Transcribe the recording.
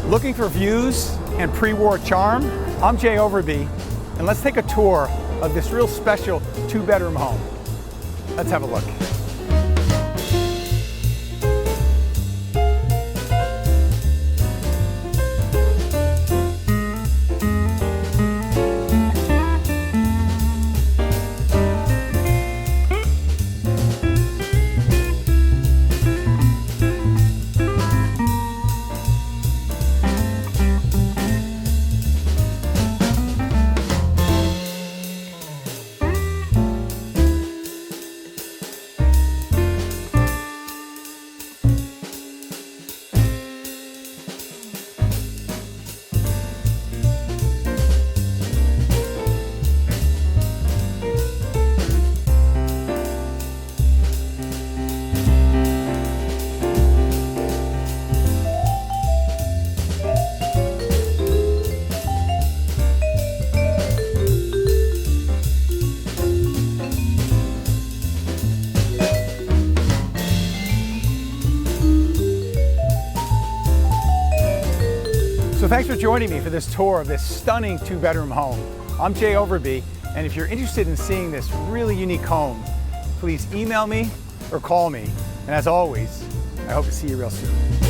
Looking for views and pre-war charm? I'm Jay Overbye, and let's take a tour of this real special two-bedroom home. Let's have a look. So thanks for joining me for this tour of this stunning two-bedroom home. I'm Jay Overbye, and if you're interested in seeing this really unique home, please email me or call me. And as always, I hope to see you real soon.